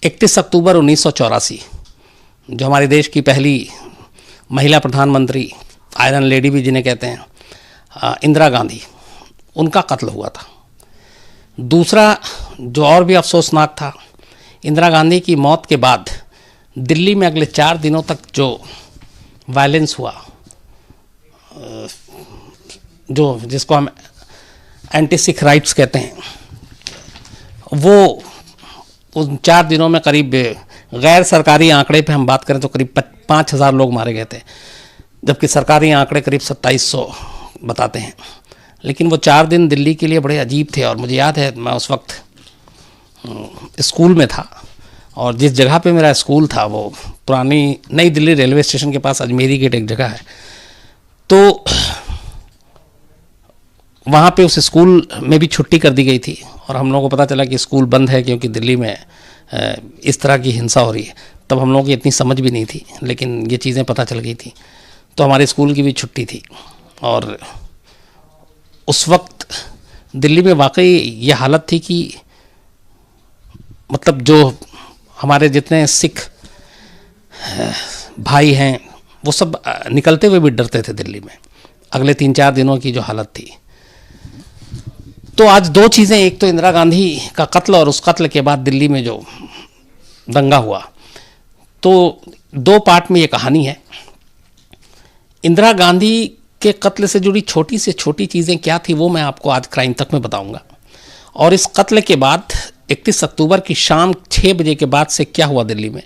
31 अक्टूबर 1984 जो हमारे देश की पहली महिला प्रधानमंत्री, आयरन लेडी भी जिन्हें कहते हैं, इंदिरा गांधी, उनका कत्ल हुआ था। दूसरा जो और भी अफसोसनाक था, इंदिरा गांधी की मौत के बाद दिल्ली में अगले 4 दिनों तक जो वायलेंस हुआ, जो जिसको हम एंटी सिख राइट्स कहते हैं, वो उन 4 दिनों में करीब, गैर सरकारी आंकड़े पे हम बात करें तो करीब 5,000 लोग मारे गए थे, जबकि सरकारी आंकड़े करीब 2700 बताते हैं। लेकिन वो 4 दिन दिल्ली के लिए बड़े अजीब थे। और मुझे याद है, मैं उस वक्त स्कूल में था और जिस जगह पे मेरा स्कूल था वो पुरानी नई दिल्ली रेलवे स्टेशन के पास अजमेरी गेट एक जगह है, तो वहाँ पे उस स्कूल में भी छुट्टी कर दी गई थी और हम लोगों को पता चला कि स्कूल बंद है क्योंकि दिल्ली में इस तरह की हिंसा हो रही है। तब हम लोगों की इतनी समझ भी नहीं थी, लेकिन ये चीज़ें पता चल गई थी, तो हमारे स्कूल की भी छुट्टी थी। और उस वक्त दिल्ली में वाकई ये हालत थी कि मतलब जो हमारे जितने सिख भाई हैं वो सब निकलते हुए भी डरते थे दिल्ली में, अगले 3-4 दिनों की जो हालत थी। तो आज 2 चीज़ें, एक तो इंदिरा गांधी का कत्ल और उस कत्ल के बाद दिल्ली में जो दंगा हुआ, तो 2 पार्ट में ये कहानी है। इंदिरा गांधी के कत्ल से जुड़ी छोटी से छोटी चीज़ें क्या थी वो मैं आपको आज क्राइम तक में बताऊंगा, और इस कत्ल के बाद 31 अक्टूबर की शाम 6 बजे के बाद से क्या हुआ दिल्ली में,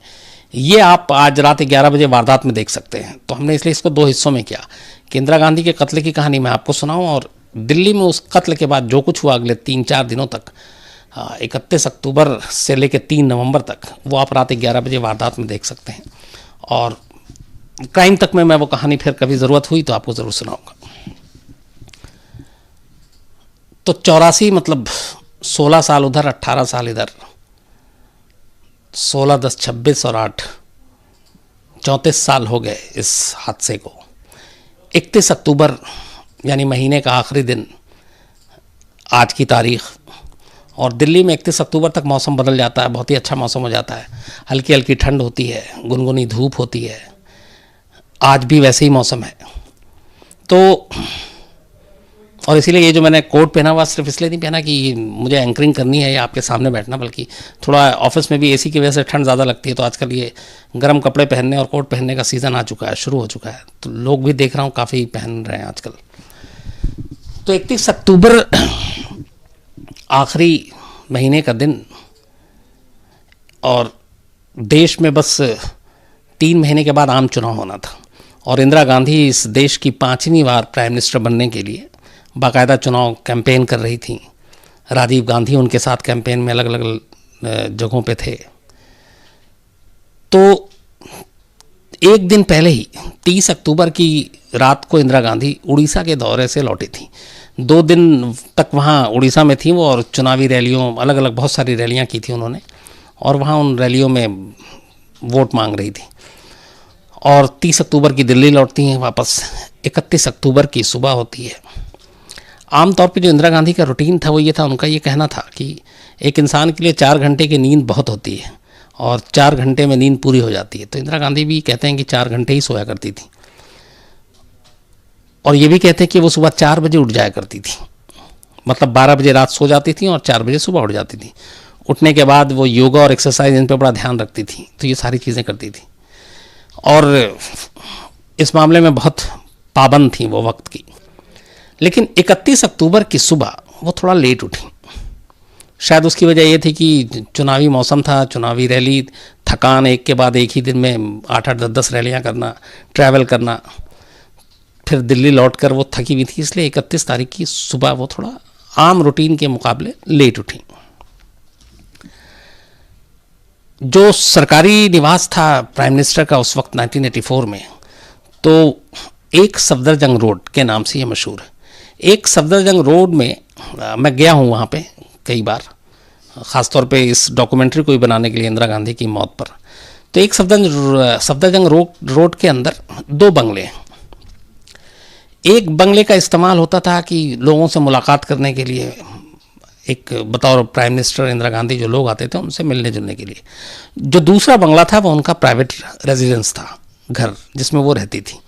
ये आप आज रात 11 बजे वारदात में देख सकते हैं। तो हमने इसलिए इसको 2 हिस्सों में किया कि इंदिरा गांधी के कत्ल की कहानी मैं आपको सुनाऊं और दिल्ली में उस कत्ल के बाद जो कुछ हुआ अगले 3-4 दिनों तक, 31 अक्टूबर से लेकर 3 नवंबर तक, वो आप रात 11 बजे वारदात में देख सकते हैं। और क्राइम तक में मैं वो कहानी फिर कभी ज़रूरत हुई तो आपको ज़रूर सुनाऊंगा। तो 84 मतलब 16 साल उधर, 18 साल इधर, 16, 10, 26 और 8, 34 साल हो गए इस हादसे को। 31 अक्टूबर यानी महीने का आखिरी दिन, आज की तारीख, और दिल्ली में 31 अक्टूबर तक मौसम बदल जाता है, बहुत ही अच्छा मौसम हो जाता है, हल्की हल्की ठंड होती है, गुनगुनी धूप होती है। आज भी वैसे ही मौसम है। तो और इसीलिए ये जो मैंने कोट पहना हुआ सिर्फ इसलिए नहीं पहना कि मुझे एंकरिंग करनी है या आपके सामने बैठना, बल्कि थोड़ा ऑफिस में भी एसी की वजह से ठंड ज़्यादा लगती है, तो आजकल ये गर्म कपड़े पहनने और कोट पहनने का सीज़न आ चुका है, शुरू हो चुका है, तो लोग भी देख रहा हूँ काफ़ी पहन रहे हैं आजकल। तो 31 अक्टूबर आखिरी महीने का दिन, और देश में बस 3 महीने के बाद आम चुनाव होना था, और इंदिरा गांधी इस देश की 5वीं बार प्राइम मिनिस्टर बनने के लिए बाकायदा चुनाव कैंपेन कर रही थी। राजीव गांधी उनके साथ कैंपेन में अलग अलग जगहों पे थे। तो एक दिन पहले ही 30 अक्टूबर की रात को इंदिरा गांधी उड़ीसा के दौरे से लौटी थी। 2 दिन तक वहाँ उड़ीसा में थी वो, और चुनावी रैलियों, अलग अलग बहुत सारी रैलियाँ की थी उन्होंने, और वहाँ उन रैलियों में वोट मांग रही थी। और 30 अक्टूबर की दिल्ली लौटती हैं वापस। 31 अक्टूबर की सुबह होती है। आमतौर पे जो इंदिरा गांधी का रूटीन था वो ये था, उनका ये कहना था कि एक इंसान के लिए 4 घंटे की नींद बहुत होती है और 4 घंटे में नींद पूरी हो जाती है। तो इंदिरा गांधी भी कहते हैं कि 4 घंटे ही सोया करती थी, और ये भी कहते हैं कि वो सुबह 4 बजे उठ जाया करती थी, मतलब 12 बजे रात सो जाती थी और 4 बजे सुबह उठ जाती थी। उठने के बाद वो योगा और एक्सरसाइज, इन पर बड़ा ध्यान रखती थी, तो ये सारी चीज़ें करती थी, और इस मामले में बहुत पाबंद थी वो वक्त की। लेकिन 31 अक्टूबर की सुबह वो थोड़ा लेट उठी। शायद उसकी वजह ये थी कि चुनावी मौसम था, चुनावी रैली, थकान, एक के बाद एक ही दिन में 8-8, 10-10 रैलियाँ करना, ट्रैवल करना, फिर दिल्ली लौटकर वो थकी हुई थी, इसलिए 31 तारीख की सुबह वो थोड़ा आम रूटीन के मुकाबले लेट उठी। जो सरकारी निवास था प्राइम मिनिस्टर का उस वक्त 1984 में, तो एक सफदरजंग रोड के नाम से ये मशहूर है। एक सफदरजंग रोड में मैं गया हूँ वहाँ पे कई बार, ख़ासतौर पे इस डॉक्यूमेंट्री को भी बनाने के लिए इंदिरा गांधी की मौत पर। तो एक सफदरजंग रोड के अंदर 2 बंगले हैं। एक बंगले का इस्तेमाल होता था कि लोगों से मुलाकात करने के लिए, एक बतौर प्राइम मिनिस्टर इंदिरा गांधी जो लोग आते थे उनसे मिलने जुलने के लिए। जो दूसरा बंगला था वो उनका प्राइवेट रेजिडेंस था, घर जिसमें वो रहती थी,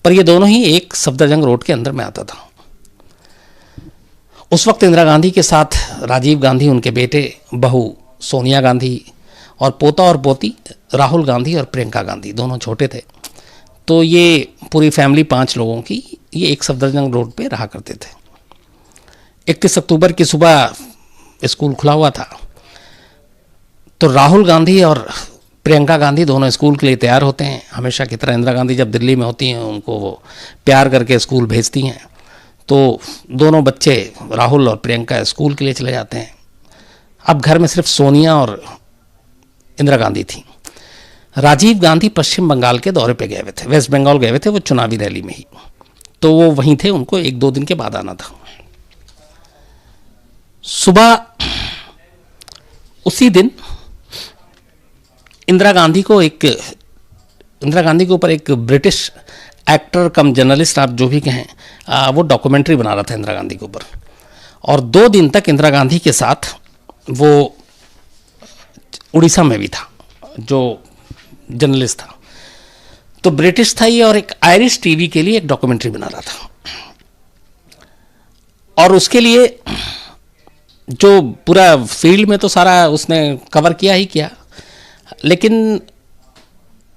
पर ये दोनों ही एक सफदरजंग रोड के अंदर में आता था। उस वक्त इंदिरा गांधी के साथ राजीव गांधी, उनके बेटे, बहू सोनिया गांधी और पोता और पोती राहुल गांधी और प्रियंका गांधी, दोनों छोटे थे। तो ये पूरी फैमिली 5 लोगों की ये एक सफदरजंग रोड पे रहा करते थे। 31 अक्टूबर की सुबह स्कूल खुला हुआ था, तो राहुल गांधी और प्रियंका गांधी दोनों स्कूल के लिए तैयार होते हैं। हमेशा की तरह इंदिरा गांधी जब दिल्ली में होती हैं उनको वो प्यार करके स्कूल भेजती हैं, तो दोनों बच्चे राहुल और प्रियंका स्कूल के लिए चले जाते हैं। अब घर में सिर्फ सोनिया और इंदिरा गांधी थी। राजीव गांधी पश्चिम बंगाल के दौरे पे गए हुए थे, वेस्ट बंगाल गए हुए थे, वो चुनावी रैली में ही, तो वो वहीं थे, उनको 1-2 दिन के बाद आना था। सुबह उसी दिन इंदिरा गांधी के ऊपर एक ब्रिटिश एक्टर कम जर्नलिस्ट, आप जो भी कहें, वो डॉक्यूमेंट्री बना रहा था इंदिरा गांधी के ऊपर, और 2 दिन तक इंदिरा गांधी के साथ वो उड़ीसा में भी था जो जर्नलिस्ट था। तो ब्रिटिश था ये, और एक आयरिश टीवी के लिए एक डॉक्यूमेंट्री बना रहा था, और उसके लिए जो पूरा फील्ड में तो सारा उसने कवर किया ही किया, लेकिन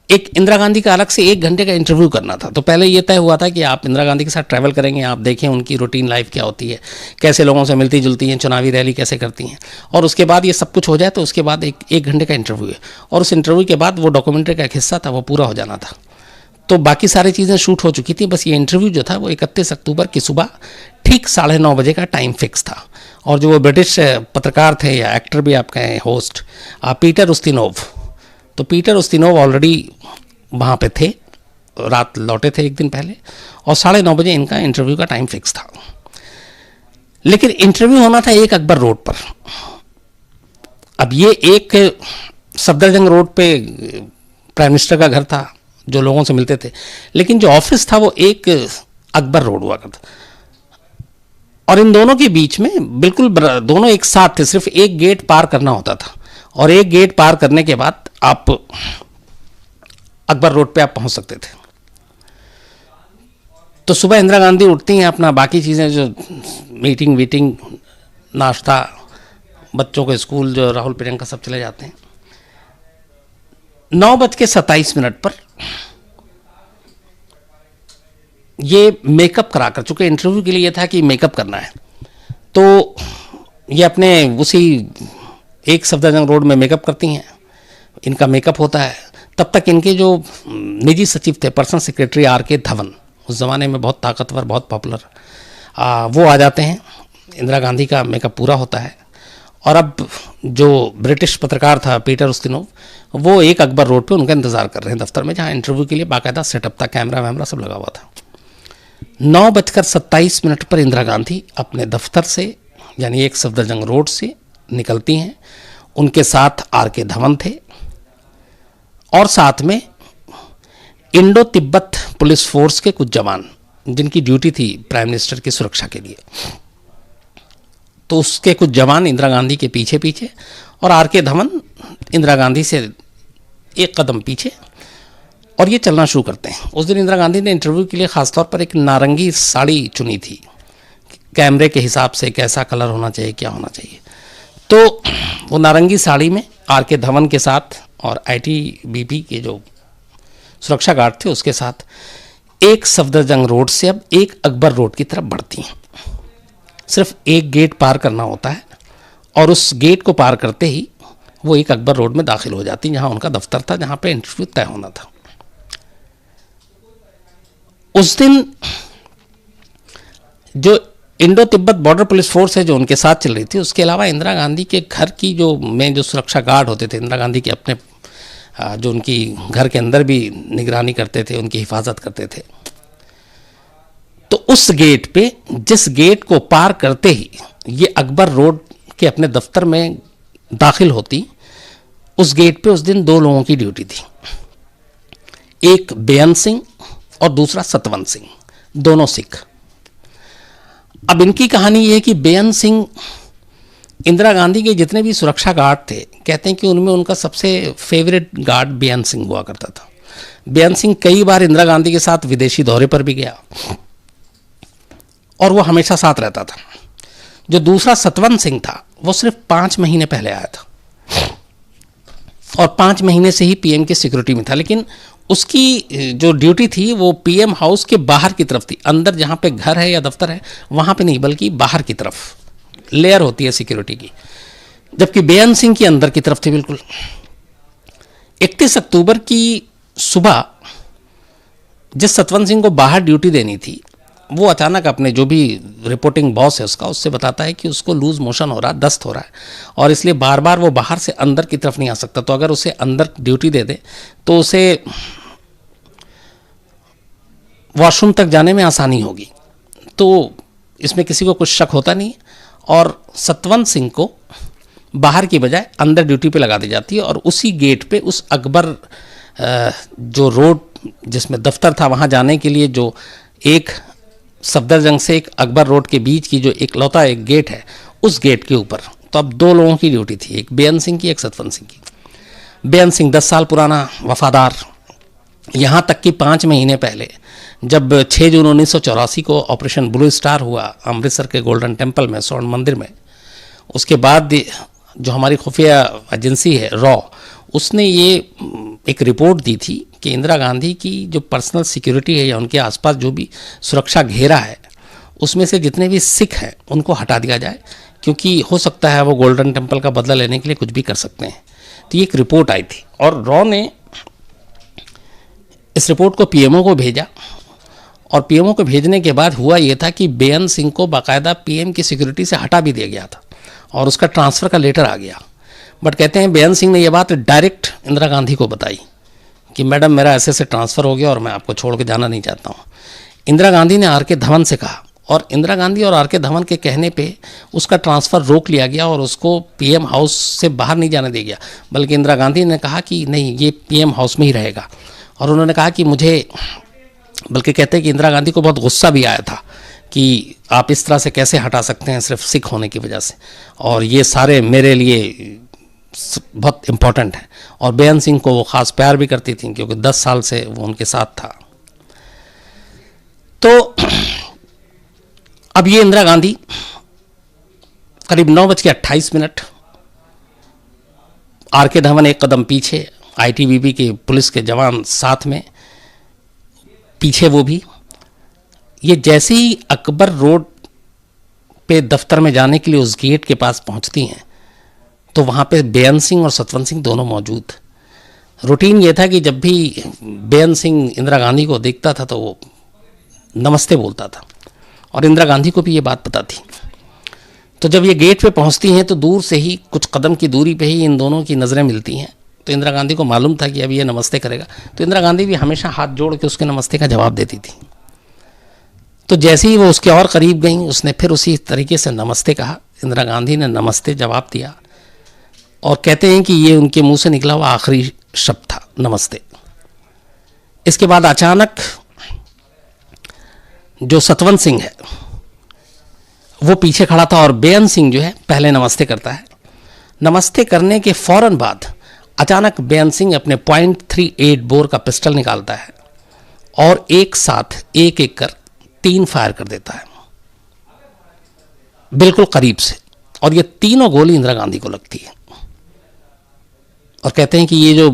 एक इंदिरा गांधी का अलग से 1 घंटे का इंटरव्यू करना था। तो पहले ये तय हुआ था कि आप इंदिरा गांधी के साथ ट्रैवल करेंगे, आप देखें उनकी रूटीन लाइफ क्या होती है, कैसे लोगों से मिलती जुलती हैं, चुनावी रैली कैसे करती हैं, और उसके बाद ये सब कुछ हो जाए तो उसके बाद एक घंटे का इंटरव्यू है, और उस इंटरव्यू के बाद वो डॉक्यूमेंट्री का एक हिस्सा था वो पूरा हो जाना था। तो बाकी सारी चीज़ें शूट हो चुकी थी, बस ये इंटरव्यू जो था वो 31 अक्टूबर की सुबह ठीक 9:30 बजे का टाइम फिक्स था। और जो वो ब्रिटिश पत्रकार थे या एक्टर भी आप कहें, होस्ट, पीटर उस्तिनोव, तो पीटर उस्तिनोव ऑलरेडी वहाँ पे थे, रात लौटे थे 1 दिन पहले, और 9:30 बजे इनका इंटरव्यू का टाइम फिक्स था। लेकिन इंटरव्यू होना था एक अकबर रोड पर। अब ये एक सफदरजंग रोड पे प्राइम मिनिस्टर का घर था, जो लोगों से मिलते थे, लेकिन जो ऑफिस था वो एक अकबर रोड हुआ करता, और इन दोनों के बीच में बिल्कुल दोनों एक साथ थे, सिर्फ एक गेट पार करना होता था, और एक गेट पार करने के बाद आप अकबर रोड पे आप पहुंच सकते थे। तो सुबह इंदिरा गांधी उठती हैं, अपना बाकी चीज़ें जो मीटिंग वीटिंग, नाश्ता, बच्चों के स्कूल, जो राहुल प्रियंका सब चले जाते हैं। 9:27 पर ये मेकअप करा कर चुके, इंटरव्यू के लिए ये था कि मेकअप करना है, तो ये अपने उसी एक सफदरजंग रोड में मेकअप करती हैं, इनका मेकअप होता है। तब तक इनके जो निजी सचिव थे, पर्सनल सेक्रेटरी R.K. धवन, उस ज़माने में बहुत ताकतवर, बहुत पॉपुलर, वो आ जाते हैं। इंदिरा गांधी का मेकअप पूरा होता है, और अब जो ब्रिटिश पत्रकार था पीटर उस्तिनोव, वो एक अकबर रोड पे उनका इंतज़ार कर रहे हैं दफ्तर में, जहाँ इंटरव्यू के लिए बाकायदा सेटअप था, कैमरा वैमरा सब लगा हुआ था। 9:27 पर इंदिरा गांधी अपने दफ्तर से, यानी एक सफदरजंग रोड से निकलती हैं। उनके साथ R.K. धवन थे, और साथ में इंडो तिब्बत पुलिस फोर्स के कुछ जवान, जिनकी ड्यूटी थी प्राइम मिनिस्टर की सुरक्षा के लिए। तो उसके कुछ जवान इंदिरा गांधी के पीछे पीछे, और R.K. धवन इंदिरा गांधी से 1 कदम पीछे, और ये चलना शुरू करते हैं। उस दिन इंदिरा गांधी ने इंटरव्यू के लिए खासतौर पर एक नारंगी साड़ी चुनी थी, कैमरे के हिसाब से कैसा कलर होना चाहिए, क्या होना चाहिए। तो वो नारंगी साड़ी में R.K. धवन के साथ और ITBP के जो सुरक्षा गार्ड थे उसके साथ एक सफदरजंग रोड से अब एक अकबर रोड की तरफ बढ़ती हैं। सिर्फ एक गेट पार करना होता है, और उस गेट को पार करते ही वो एक अकबर रोड में दाखिल हो जाती, जहाँ उनका दफ्तर था, जहाँ पे इंटरव्यू तय होना था। उस दिन जो Indo Tibet border police force है जो उनके साथ चल रही थी, उसके अलावा इंदिरा गांधी के घर की जो सुरक्षा गार्ड होते थे, इंदिरा गांधी के अपने, जो उनकी घर के अंदर भी निगरानी करते थे, उनकी हिफाजत करते थे। तो उस गेट पे, जिस गेट को पार करते ही ये अकबर रोड के अपने दफ्तर में दाखिल होती, उस गेट पे उस दिन 2 लोगों की ड्यूटी थी, एक बेअंत सिंह और दूसरा सतवंत सिंह, दोनों सिख। अब इनकी कहानी ये है कि बेअंत सिंह इंदिरा गांधी के जितने भी सुरक्षा गार्ड थे, कहते हैं कि उनमें उनका सबसे फेवरेट गार्ड बेअंत सिंह हुआ करता था। बेअंत सिंह कई बार इंदिरा गांधी के साथ विदेशी दौरे पर भी गया और वो हमेशा साथ रहता था। जो दूसरा सतवंत सिंह था वो सिर्फ 5 महीने पहले आया था और 5 महीने से ही पीएम की सिक्योरिटी में था, लेकिन उसकी जो ड्यूटी थी वो पीएम हाउस के बाहर की तरफ थी। अंदर जहाँ पे घर है या दफ्तर है वहाँ पे नहीं, बल्कि बाहर की तरफ लेयर होती है सिक्योरिटी की, जबकि बेअंत सिंह की अंदर की तरफ थी बिल्कुल। 31 अक्टूबर की सुबह जिस सतवंत सिंह को बाहर ड्यूटी देनी थी, वो अचानक अपने जो भी रिपोर्टिंग बॉस है उसका, उससे बताता है कि उसको लूज मोशन हो रहा है, दस्त हो रहा है, और इसलिए बार बार वो बाहर से अंदर की तरफ नहीं आ सकता। तो अगर उसे अंदर ड्यूटी दे दे तो उसे वॉशरूम तक जाने में आसानी होगी। तो इसमें किसी को कुछ शक होता नहीं और सतवंत सिंह को बाहर की बजाय अंदर ड्यूटी पे लगा दी जाती है। और उसी गेट पे उस अकबर जो रोड जिसमें दफ्तर था वहाँ जाने के लिए जो एक सफदरजंग से एक अकबर रोड के बीच की जो इकलौता एक गेट है, उस गेट के ऊपर तो अब 2 लोगों की ड्यूटी थी, एक बेअंत सिंह की, एक सतवंत सिंह की। बेअंत सिंह 10 साल पुराना वफादार, यहाँ तक कि 5 महीने पहले जब 6 जून 1984 को ऑपरेशन ब्लू स्टार हुआ अमृतसर के गोल्डन टेम्पल में, स्वर्ण मंदिर में, उसके बाद जो हमारी खुफिया एजेंसी है रॉ, उसने ये एक रिपोर्ट दी थी कि इंदिरा गांधी की जो पर्सनल सिक्योरिटी है या उनके आसपास जो भी सुरक्षा घेरा है उसमें से जितने भी सिख हैं उनको हटा दिया जाए, क्योंकि हो सकता है वो गोल्डन टेम्पल का बदला लेने के लिए कुछ भी कर सकते हैं। तो ये एक रिपोर्ट आई थी और रॉ ने इस रिपोर्ट को पीएमओ को भेजा और पीएमओ को भेजने के बाद हुआ ये था कि बेअंत सिंह को बाकायदा पीएम की सिक्योरिटी से हटा भी दिया गया था और उसका ट्रांसफ़र का लेटर आ गया। बट कहते हैं बेअंत सिंह ने यह बात डायरेक्ट इंदिरा गांधी को बताई कि मैडम मेरा ऐसे ऐसे ट्रांसफ़र हो गया और मैं आपको छोड़ के जाना नहीं चाहता हूँ। इंदिरा गांधी ने आर.के. धवन से कहा और इंदिरा गांधी और आर.के. धवन के कहने पे उसका ट्रांसफ़र रोक लिया गया और उसको पीएम हाउस से बाहर नहीं जाने दिया गया, बल्कि इंदिरा गांधी ने कहा कि नहीं, ये पीएम हाउस में ही रहेगा। और उन्होंने कहा कि मुझे, बल्कि कहते हैं कि इंदिरा गांधी को बहुत गुस्सा भी आया था कि आप इस तरह से कैसे हटा सकते हैं सिर्फ सिख होने की वजह से, और ये सारे मेरे लिए बहुत इम्पोर्टेंट है। और बेअंत सिंह को वो ख़ास प्यार भी करती थी क्योंकि 10 साल से वो उनके साथ था। तो अब ये इंदिरा गांधी करीब 9:28 आर.के. धवन एक कदम पीछे, आईटीबीपी के पुलिस के जवान साथ में पीछे वो भी। ये जैसे ही अकबर रोड पे दफ्तर में जाने के लिए उस गेट के पास पहुंचती हैं तो वहाँ पे बेअंत सिंह और सतवंत सिंह दोनों मौजूद। रूटीन ये था कि जब भी बेअंत सिंह इंदिरा गांधी को देखता था तो वो नमस्ते बोलता था और इंदिरा गांधी को भी ये बात पता थी। तो जब ये गेट पे पहुँचती हैं तो दूर से ही कुछ कदम की दूरी पे ही इन दोनों की नज़रें मिलती हैं। तो इंदिरा गांधी को मालूम था कि अब ये नमस्ते करेगा, तो इंदिरा गांधी भी हमेशा हाथ जोड़ के उसके नमस्ते का जवाब देती थी। तो जैसे ही वो उसके और करीब गई उसने फिर उसी तरीके से नमस्ते कहा। इंदिरा गांधी ने नमस्ते जवाब दिया और कहते हैं कि ये उनके मुंह से निकला हुआ आखिरी शब्द था, नमस्ते। इसके बाद अचानक जो सतवंत सिंह है वो पीछे खड़ा था और बेअंत सिंह जो है पहले नमस्ते करता है। नमस्ते करने के फौरन बाद अचानक बेअंत सिंह अपने .38 बोर का पिस्टल निकालता है और एक साथ एक एक कर 3 फायर कर देता है बिल्कुल करीब से, और ये तीनों गोली इंदिरा गांधी को लगती है। और कहते हैं कि ये जो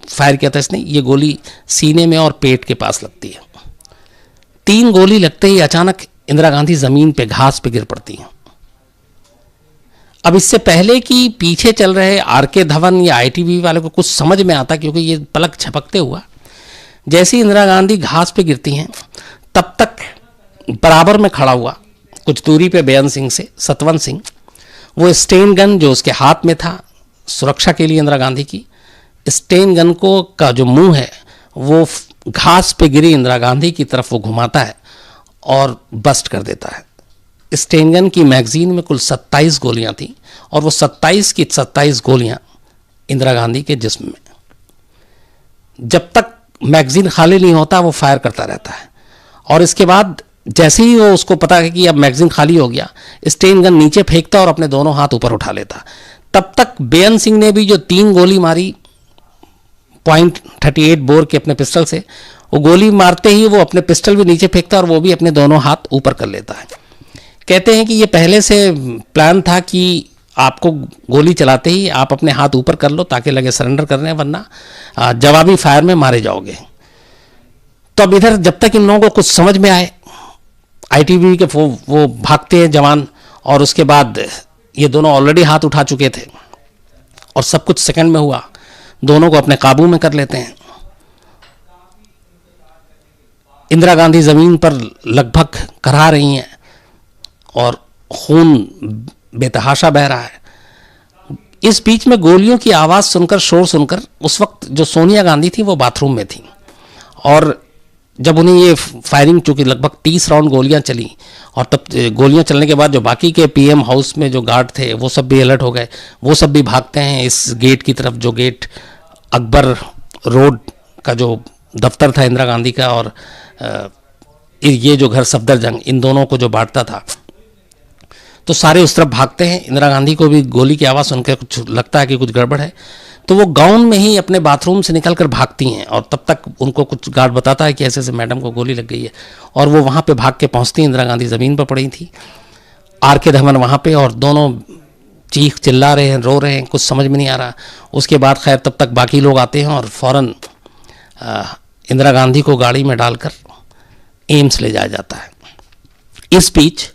फायर किया था इसने, ये गोली सीने में और पेट के पास लगती है। 3 गोली लगते ही अचानक इंदिरा गांधी जमीन पे घास पे गिर पड़ती हैं। अब इससे पहले कि पीछे चल रहे आर.के. धवन या आईटीबीपी वाले को कुछ समझ में आता, क्योंकि ये पलक झपकते हुआ जैसे ही इंदिरा गांधी घास पे गिरती हैं तब तक बराबर में खड़ा हुआ कुछ दूरी पे बेअंत सिंह से सतवंत सिंह, वो स्टेन गन जो उसके हाथ में था सुरक्षा के लिए इंदिरा गांधी की, स्टेन गन को का जो मुंह है वो घास पे गिरी इंदिरा गांधी की तरफ वो घुमाता है और बस्ट कर देता है। स्टेन गन की मैगजीन में कुल 27 गोलियां थी और वो 27 की 27 गोलियां इंदिरा गांधी के जिस्म में। जब तक मैगजीन खाली नहीं होता वो फायर करता रहता है। और इसके बाद जैसे ही वो उसको पता है कि अब मैगजीन खाली हो गया, स्टेन गन नीचे फेंकता और अपने दोनों हाथ ऊपर उठा लेता। तब तक बेअन सिंह ने भी जो 3 गोली मारी .38 बोर के अपने पिस्टल से, वो गोली मारते ही वो अपने पिस्टल भी नीचे फेंकता और वो भी अपने दोनों हाथ ऊपर कर लेता है। कहते हैं कि ये पहले से प्लान था कि आपको गोली चलाते ही आप अपने हाथ ऊपर कर लो ताकि लगे सरेंडर कर रहे हैं, वरना जवाबी फायर में मारे जाओगे। तो अब इधर जब तक इन लोगों को कुछ समझ में आए, आईटीबीपी के वो भागते हैं जवान, और उसके बाद ये दोनों ऑलरेडी हाथ उठा चुके थे और सब कुछ सेकंड में हुआ, दोनों को अपने काबू में कर लेते हैं। इंदिरा गांधी जमीन पर लगभग करहा रही हैं और खून बेतहाशा बह रहा है। इस बीच में गोलियों की आवाज़ सुनकर, शोर सुनकर, उस वक्त जो सोनिया गांधी थी वो बाथरूम में थी, और जब उन्हें ये फायरिंग, चूँकि लगभग 30 राउंड गोलियां चली, और तब गोलियां चलने के बाद जो बाकी के पीएम हाउस में जो गार्ड थे वो सब भी अलर्ट हो गए, वो सब भी भागते हैं इस गेट की तरफ, जो गेट अकबर रोड का जो दफ्तर था इंदिरा गांधी का, और ये जो घर सफदरजंग, इन दोनों को जो बांटता था। तो सारे उस तरफ भागते हैं। इंदिरा गांधी को भी गोली की आवाज़ सुनकर कुछ लगता है कि कुछ गड़बड़ है, तो वो गाउन में ही अपने बाथरूम से निकलकर भागती हैं, और तब तक उनको कुछ गार्ड बताता है कि ऐसे ऐसे मैडम को गोली लग गई है, और वो वहाँ पे भाग के पहुँचती हैं। इंदिरा गांधी ज़मीन पर पड़ी थी, आर के धवन वहाँ पे, और दोनों चीख चिल्ला रहे हैं, रो रहे हैं, कुछ समझ में नहीं आ रहा। उसके बाद खैर तब तक बाकी लोग आते हैं और फ़ौरन इंदिरा गांधी को गाड़ी में डालकर एम्स ले जाया जाता है। इस बीच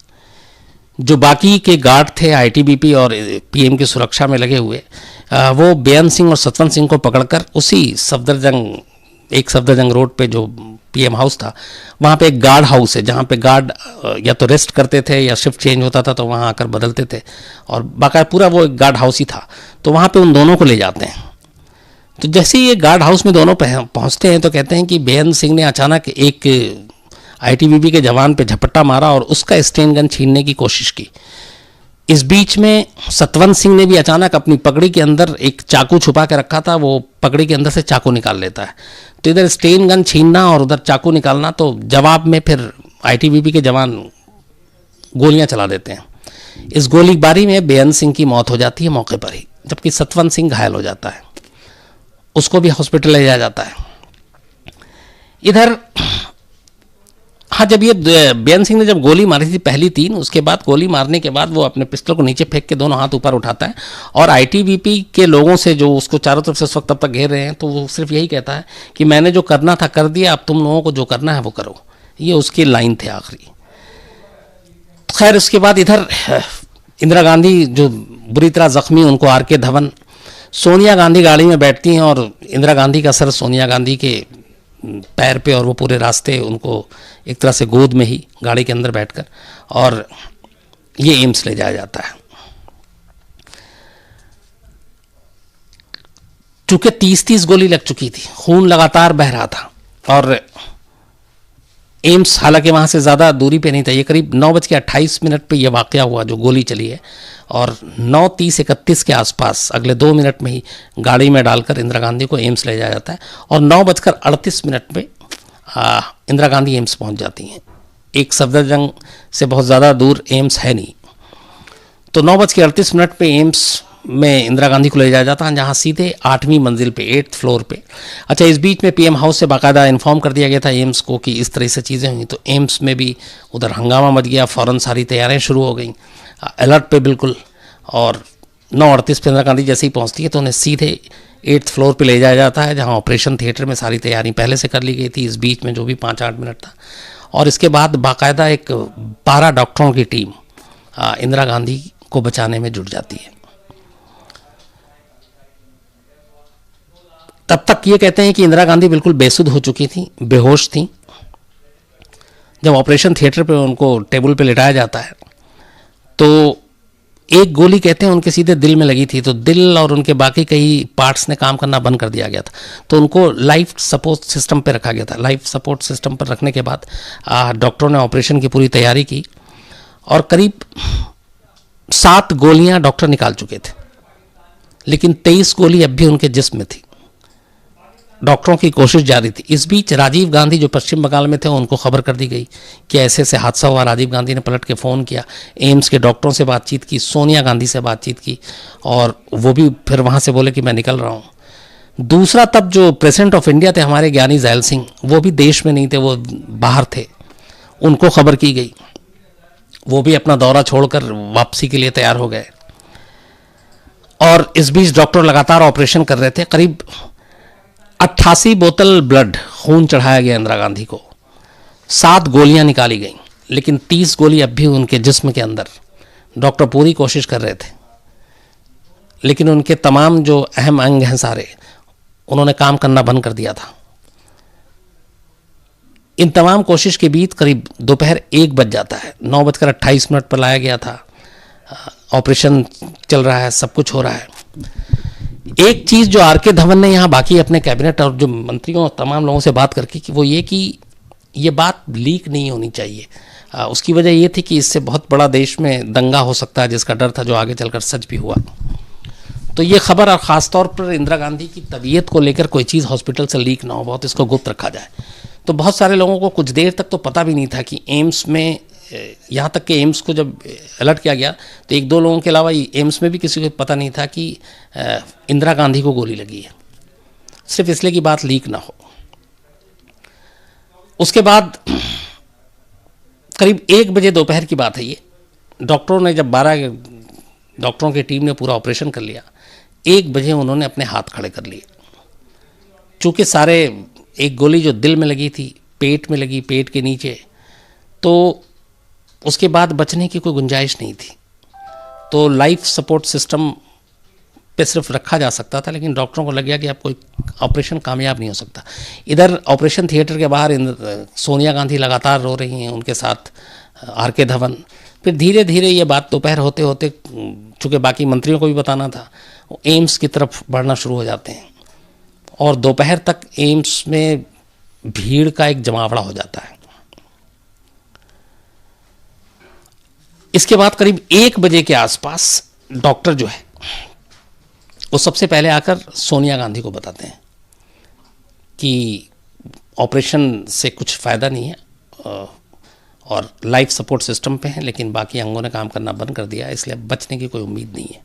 जो बाकी के गार्ड थे आईटीबीपी और पीएम की सुरक्षा में लगे हुए, वो बेअन सिंह और सतवंत सिंह को पकड़कर उसी सफदरजंग रोड पे जो पीएम हाउस था, वहाँ पे एक गार्ड हाउस है जहाँ पे गार्ड या तो रेस्ट करते थे या शिफ्ट चेंज होता था तो वहाँ आकर बदलते थे, और बाकायदा पूरा वो एक गार्ड हाउस ही था। तो वहाँ पे उन दोनों को ले जाते हैं। तो जैसे ही ये गार्ड हाउस में दोनों पहुँचते हैं तो कहते हैं कि बेअन सिंह ने अचानक एक आईटीबीपी के जवान पे झपट्टा मारा और उसका स्टेन गन छीनने की कोशिश की। इस बीच में सतवंत सिंह ने भी अचानक अपनी पगड़ी के अंदर एक चाकू छुपा के रखा था, वो पगड़ी के अंदर से चाकू निकाल लेता है। तो इधर स्टेन गन छीनना और उधर चाकू निकालना, तो जवाब में फिर आईटीबीपी के जवान गोलियां चला देते हैं। इस गोलीबारी में बेअन सिंह की मौत हो जाती है मौके पर ही, जबकि सतवंत सिंह घायल हो जाता है, उसको भी हॉस्पिटल ले जाया जाता है। इधर हाँ, जब ये बेअन सिंह ने जब गोली मारी थी पहली 3, उसके बाद गोली मारने के बाद वो अपने पिस्टल को नीचे फेंक के दोनों हाथ ऊपर उठाता है, और आईटीबीपी के लोगों से जो उसको चारों तरफ से उस वक्त तब तक घेर रहे हैं, तो वो सिर्फ यही कहता है कि मैंने जो करना था कर दिया, अब तुम लोगों को जो करना है वो करो। ये उसकी लाइन थे आखिरी। खैर उसके बाद इधर इंदिरा गांधी जो बुरी तरह जख्मी, उनको आर के धवन, सोनिया गांधी गाड़ी में बैठती हैं और इंदिरा गांधी का सर सोनिया गांधी के पैर पे, और वो पूरे रास्ते उनको एक तरह से गोद में ही गाड़ी के अंदर बैठकर, और ये एम्स ले जाया जाता है। चूंकि 30 गोली लग चुकी थी, खून लगातार बह रहा था, और एम्स हालांकि वहाँ से ज़्यादा दूरी पे नहीं था। ये करीब 9:28 पे ये वाक़या हुआ जो गोली चली है, और 9:30-31 के आसपास अगले 2 मिनट में ही गाड़ी में डालकर इंदिरा गांधी को एम्स ले जाया जाता है, और 9:38 पे इंदिरा गांधी एम्स पहुँच जाती हैं। एक सफदरजंग से बहुत ज़्यादा दूर एम्स है नहीं, तो 9:38 पे एम्स में इंदिरा गांधी को ले जाया जाता है, जहाँ सीधे 8वीं मंजिल पे, 8th फ्लोर पे। अच्छा, इस बीच में पीएम हाउस से बाकायदा इन्फॉर्म कर दिया गया था एम्स को कि इस तरह से चीज़ें हुई, तो एम्स में भी उधर हंगामा मच गया, फ़ौरन सारी तैयारियां शुरू हो गई, अलर्ट पे बिल्कुल। और 9:38 पे इंदिरा गांधी जैसे ही पहुँचती है तो उन्हें सीधे 8th फ्लोर पे ले जाया जाता है, जहाँ ऑपरेशन थिएटर में सारी तैयारी पहले से कर ली गई थी। इस बीच में जो भी 5-8 मिनट था, और इसके बाद बाकायदा एक 12 डॉक्टरों की टीम इंदिरा गांधी को बचाने में जुट जाती है। तब तक ये कहते हैं कि इंदिरा गांधी बिल्कुल बेसुध हो चुकी थी, बेहोश थी। जब ऑपरेशन थिएटर पे उनको टेबल पे लिटाया जाता है तो एक गोली कहते हैं उनके सीधे दिल में लगी थी, तो दिल और उनके बाकी कई पार्ट्स ने काम करना बंद कर दिया गया था, तो उनको लाइफ सपोर्ट सिस्टम पे रखा गया था। लाइफ सपोर्ट सिस्टम पर रखने के बाद डॉक्टरों ने ऑपरेशन की पूरी तैयारी की, और करीब 7 गोलियां डॉक्टर निकाल चुके थे, लेकिन 23 गोली अब भी उनके जिस्म में थी। डॉक्टरों की कोशिश जारी थी। इस बीच राजीव गांधी जो पश्चिम बंगाल में थे उनको खबर कर दी गई कि ऐसे ऐसे हादसा हुआ। राजीव गांधी ने पलट के फ़ोन किया, एम्स के डॉक्टरों से बातचीत की, सोनिया गांधी से बातचीत की, और वो भी फिर वहाँ से बोले कि मैं निकल रहा हूँ। दूसरा, तब जो प्रेसिडेंट ऑफ इंडिया थे हमारे ज्ञानी जैल सिंह, वो भी देश में नहीं थे, वो बाहर थे, उनको खबर की गई। वो भी अपना दौरा छोड़कर वापसी के लिए तैयार हो गए। और इस बीच डॉक्टर लगातार ऑपरेशन कर रहे थे। करीब 88 बोतल ब्लड, खून चढ़ाया गया इंदिरा गांधी को। 7 गोलियां निकाली गईं, लेकिन 30 गोली अब भी उनके जिस्म के अंदर। डॉक्टर पूरी कोशिश कर रहे थे, लेकिन उनके तमाम जो अहम अंग हैं सारे, उन्होंने काम करना बंद कर दिया था। इन तमाम कोशिश के बीच करीब दोपहर 1 बज जाता है। 9:28 पर लाया गया था। ऑपरेशन चल रहा है, सब कुछ हो रहा है। एक चीज़ जो आर के धवन ने यहाँ बाकी अपने कैबिनेट और जो मंत्रियों तमाम लोगों से बात करके कि वो ये कि ये बात लीक नहीं होनी चाहिए। उसकी वजह ये थी कि इससे बहुत बड़ा देश में दंगा हो सकता है, जिसका डर था, जो आगे चलकर सच भी हुआ। तो ये खबर, और ख़ास तौर पर इंदिरा गांधी की तबीयत को लेकर कोई चीज़ हॉस्पिटल से लीक ना हो, बहुत इसको गुप्त रखा जाए। तो बहुत सारे लोगों को कुछ देर तक तो पता भी नहीं था कि एम्स में, यहाँ तक कि एम्स को जब अलर्ट किया गया तो 1-2 लोगों के अलावा एम्स में भी किसी को पता नहीं था कि इंदिरा गांधी को गोली लगी है, सिर्फ इसलिए कि बात लीक ना हो। उसके बाद करीब 1 बजे दोपहर की बात है ये, डॉक्टरों ने जब 12 डॉक्टरों की टीम ने पूरा ऑपरेशन कर लिया, 1 बजे उन्होंने अपने हाथ खड़े कर लिए। चूँकि सारे, एक गोली जो दिल में लगी थी, पेट में लगी, पेट के नीचे, तो उसके बाद बचने की कोई गुंजाइश नहीं थी। तो लाइफ सपोर्ट सिस्टम पे सिर्फ रखा जा सकता था, लेकिन डॉक्टरों को लग गया कि अब कोई ऑपरेशन कामयाब नहीं हो सकता। इधर ऑपरेशन थिएटर के बाहर सोनिया गांधी लगातार रो रही हैं, उनके साथ आर के धवन। फिर धीरे धीरे ये बात दोपहर होते होते, चूँकि बाकी मंत्रियों को भी बताना था, एम्स की तरफ बढ़ना शुरू हो जाते हैं, और दोपहर तक एम्स में भीड़ का एक जमावड़ा हो जाता है। इसके बाद करीब 1 बजे के आसपास डॉक्टर जो है वो सबसे पहले आकर सोनिया गांधी को बताते हैं कि ऑपरेशन से कुछ फ़ायदा नहीं है और लाइफ सपोर्ट सिस्टम पे हैं, लेकिन बाकी अंगों ने काम करना बंद कर दिया है, इसलिए बचने की कोई उम्मीद नहीं है।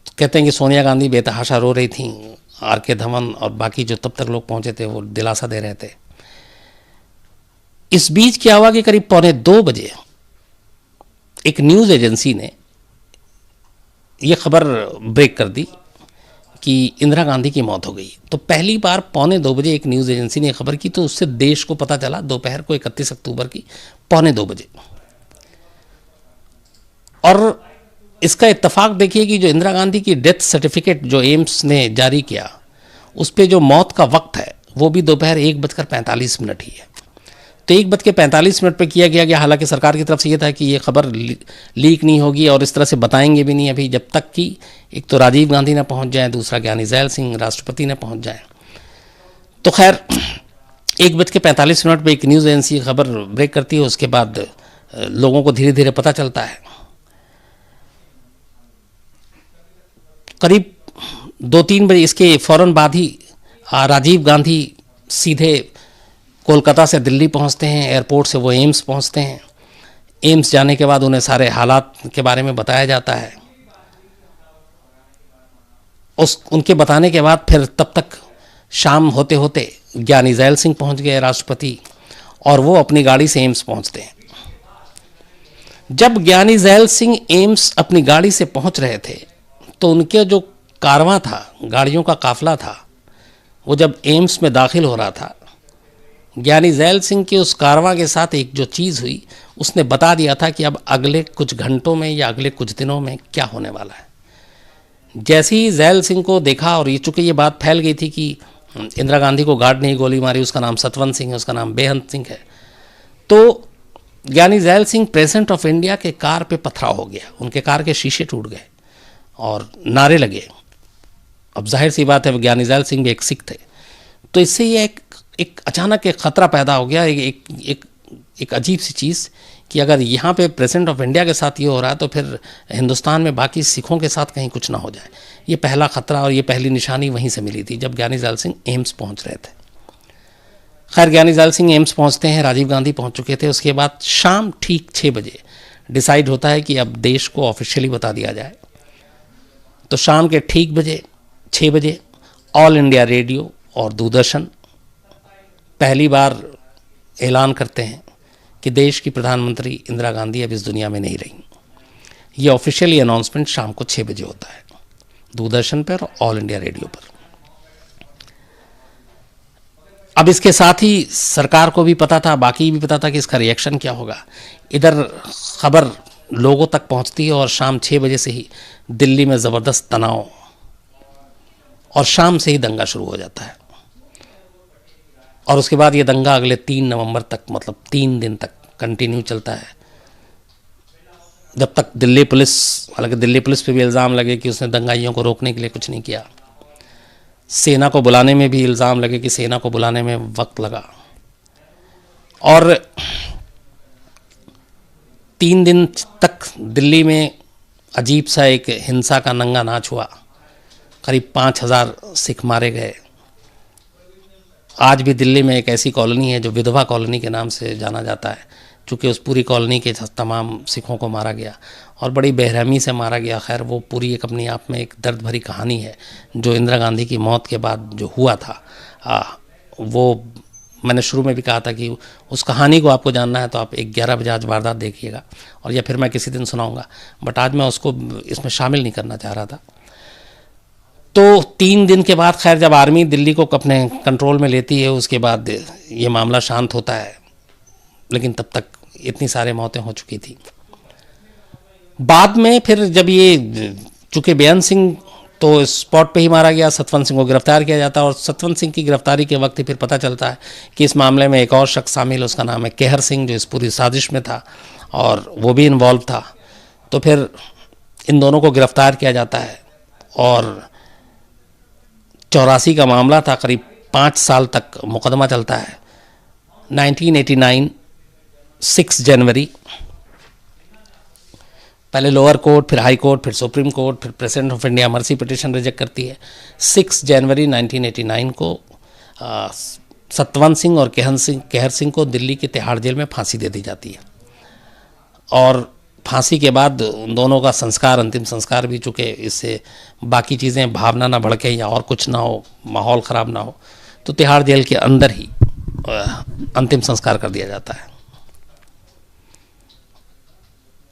तो कहते हैं कि सोनिया गांधी बेतहाशा रो रही थी, आर के धवन और बाकी जो तब तक लोग पहुंचे थे वो दिलासा दे रहे थे। इस बीच क्या हुआ कि करीब 1:45 बजे एक न्यूज़ एजेंसी ने यह खबर ब्रेक कर दी कि इंदिरा गांधी की मौत हो गई। तो पहली बार 1:45 बजे एक न्यूज़ एजेंसी ने खबर की, तो उससे देश को पता चला दोपहर को 31 अक्टूबर की 1:45 बजे। और इसका इत्तेफाक देखिए कि जो इंदिरा गांधी की डेथ सर्टिफिकेट जो एम्स ने जारी किया, उस पर जो मौत का वक्त है वो भी दोपहर 1:45 ही है। तो 1:45 पे किया गया, हालांकि सरकार की तरफ से ये था कि ये खबर लीक नहीं होगी और इस तरह से बताएंगे भी नहीं अभी, जब तक कि एक तो राजीव गांधी ने पहुंच जाए, दूसरा ज्ञानी जैल सिंह राष्ट्रपति ने पहुंच जाए। तो खैर 1:45 पे एक न्यूज़ एजेंसी खबर ब्रेक करती है, उसके बाद लोगों को धीरे धीरे पता चलता है। करीब 2-3 बजे इसके फ़ौरन बाद ही राजीव गांधी सीधे कोलकाता से दिल्ली पहुंचते हैं, एयरपोर्ट से वो एम्स पहुंचते हैं। एम्स जाने के बाद उन्हें सारे हालात के बारे में बताया जाता है। उनके बताने के बाद फिर तब तक शाम होते होते ज्ञानी जैल सिंह पहुंच गए, राष्ट्रपति, और वो अपनी गाड़ी से एम्स पहुंचते हैं। जब ज्ञानी जैल सिंह एम्स अपनी गाड़ी से पहुंच रहे थे, तो उनके जो कारवां था, गाड़ियों का काफिला था, वो जब एम्स में दाखिल हो रहा था, ज्ञानी जैल सिंह के उस कारवां के साथ एक जो चीज़ हुई, उसने बता दिया था कि अब अगले कुछ घंटों में या अगले कुछ दिनों में क्या होने वाला है। जैसे ही जैल सिंह को देखा, और ये चूँकि ये बात फैल गई थी कि इंदिरा गांधी को गार्ड ने गोली मारी, उसका नाम सतवंत सिंह है, उसका नाम बेअंत सिंह है, तो ज्ञानी gel Singh president of India के कार पे पथराव हो गया, उनके कार के शीशे टूट गए और नारे लगे। अब जाहिर सी बात है, ज्ञानी जैल सिंह भी एक सिख थे, तो इससे ये एक अचानक एक ख़तरा पैदा हो गया, एक अजीब सी चीज़ कि अगर यहाँ पे प्रेसिडेंट ऑफ इंडिया के साथ ये हो रहा है तो फिर हिंदुस्तान में बाकी सिखों के साथ कहीं कुछ ना हो जाए। ये पहला खतरा और ये पहली निशानी वहीं से मिली थी जब ज्ञानी ज़ैल सिंह एम्स पहुँच रहे थे। खैर ज्ञानी ज़ैल सिंह एम्स पहुँचते हैं, राजीव गांधी पहुँच चुके थे। उसके बाद शाम ठीक 6 बजे डिसाइड होता है कि अब देश को ऑफिशियली बता दिया जाए। तो शाम के ठीक 6 बजे ऑल इंडिया रेडियो और दूरदर्शन पहली बार ऐलान करते हैं कि देश की प्रधानमंत्री इंदिरा गांधी अब इस दुनिया में नहीं रही। ये ऑफिशियली अनाउंसमेंट शाम को 6 बजे होता है दूरदर्शन पर और ऑल इंडिया रेडियो पर। अब इसके साथ ही सरकार को भी पता था, बाकी भी पता था कि इसका रिएक्शन क्या होगा। इधर खबर लोगों तक पहुंचती है और शाम 6 बजे से ही दिल्ली में ज़बरदस्त तनाव और शाम से ही दंगा शुरू हो जाता है। और उसके बाद ये दंगा अगले 3 नवंबर तक, मतलब 3 दिन तक कंटिन्यू चलता है, जब तक दिल्ली पुलिस, हालांकि दिल्ली पुलिस पे भी इल्ज़ाम लगे कि उसने दंगाइयों को रोकने के लिए कुछ नहीं किया। सेना को बुलाने में भी इल्ज़ाम लगे कि सेना को बुलाने में वक्त लगा। और 3 दिन तक दिल्ली में अजीब सा एक हिंसा का नंगा नाच हुआ। करीब 5000 सिख मारे गए। आज भी दिल्ली में एक ऐसी कॉलोनी है जो विधवा कॉलोनी के नाम से जाना जाता है, चूँकि उस पूरी कॉलोनी के तमाम सिखों को मारा गया और बड़ी बेरहमी से मारा गया। खैर वो पूरी एक अपनी आप में एक दर्द भरी कहानी है जो इंदिरा गांधी की मौत के बाद जो हुआ था। वो मैंने शुरू में भी कहा था कि उस कहानी को आपको जानना है तो आप 11 बजे आज वारदात देखिएगा, और या फिर मैं किसी दिन सुनाऊंगा, बट आज मैं उसको इसमें शामिल नहीं करना चाह रहा था। तो 3 दिन के बाद खैर जब आर्मी दिल्ली को अपने कंट्रोल में लेती है, उसके बाद ये मामला शांत होता है, लेकिन तब तक इतनी सारी मौतें हो चुकी थी। बाद में फिर जब ये, चूँकि बेअंत सिंह तो स्पॉट पे ही मारा गया, सतवंत सिंह को गिरफ्तार किया जाता है, और सतवंत सिंह की गिरफ्तारी के वक्त ही फिर पता चलता है कि इस मामले में एक और शख्स शामिल, उसका नाम है केहर सिंह, जो इस पूरी साजिश में था और वो भी इन्वॉल्व था। तो फिर इन दोनों को गिरफ्तार किया जाता है और 84 का मामला था, करीब 5 साल तक मुकदमा चलता है। 1989 6 जनवरी, पहले लोअर कोर्ट, फिर हाई कोर्ट, फिर सुप्रीम कोर्ट, फिर president of India mercy petition reject करती है। 6 जनवरी 1989 को सतवंत सिंह और केहर सिंह को दिल्ली की तिहाड़ जेल में फांसी दे दी जाती है। और फांसी के बाद उन दोनों का संस्कार, अंतिम संस्कार भी, चूँकि इससे बाकी चीज़ें भावना ना भड़के या और कुछ ना हो, माहौल ख़राब ना हो, तो तिहाड़ जेल के अंदर ही अंतिम संस्कार कर दिया जाता है।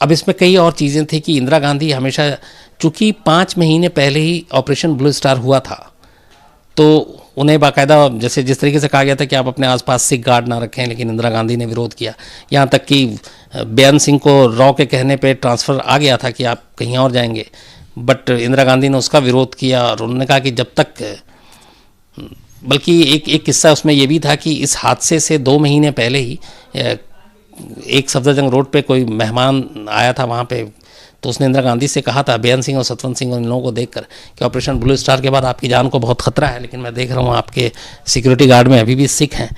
अब इसमें कई और चीज़ें थी कि इंदिरा गांधी हमेशा, चूँकि 5 महीने पहले ही ऑपरेशन ब्लू स्टार हुआ था, तो उन्हें बाकायदा, जैसे जिस तरीके से कहा गया था कि आप अपने आसपास सिख गार्ड ना रखें, लेकिन इंदिरा गांधी ने विरोध किया। यहाँ तक कि बेअंत सिंह को रॉ के कहने पे ट्रांसफ़र आ गया था कि आप कहीं और जाएंगे, बट इंदिरा गांधी ने उसका विरोध किया और उन्होंने कहा कि जब तक, बल्कि एक किस्सा उसमें ये भी था कि इस हादसे से 2 महीने पहले ही एक सफदरजंग रोड पे कोई मेहमान आया था वहाँ पे, तो उसने इंदिरा गांधी से कहा था, बेअंत सिंह और सतवंत सिंह और इन लोगों को देखकर, कि ऑपरेशन ब्लू स्टार के बाद आपकी जान को बहुत खतरा है, लेकिन मैं देख रहा हूँ आपके सिक्योरिटी गार्ड में अभी भी सिख हैं।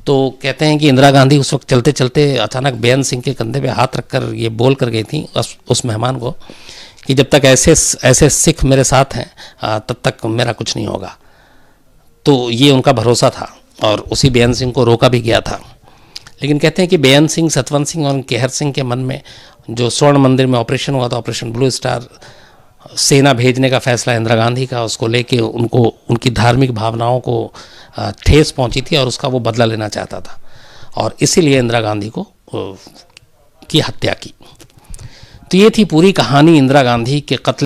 तो कहते हैं कि इंदिरा गांधी उस वक्त चलते चलते अचानक बेअंत सिंह के कंधे पे हाथ रखकर ये बोल कर गई थी उस मेहमान को कि जब तक ऐसे सिख मेरे साथ हैं तब तक मेरा कुछ नहीं होगा। तो ये उनका भरोसा था और उसी बेअंत सिंह को रोका भी गया था। लेकिन कहते हैं कि बेअंत सिंह, सतवंत सिंह और केहर सिंह के मन में जो स्वर्ण मंदिर में ऑपरेशन हुआ था, ऑपरेशन ब्लू स्टार, सेना भेजने का फैसला इंदिरा गांधी का, उसको लेके उनको उनकी धार्मिक भावनाओं को ठेस पहुंची थी और उसका वो बदला लेना चाहता था, और इसीलिए इंदिरा गांधी को की हत्या की। तो ये थी पूरी कहानी इंदिरा गांधी के कत्ल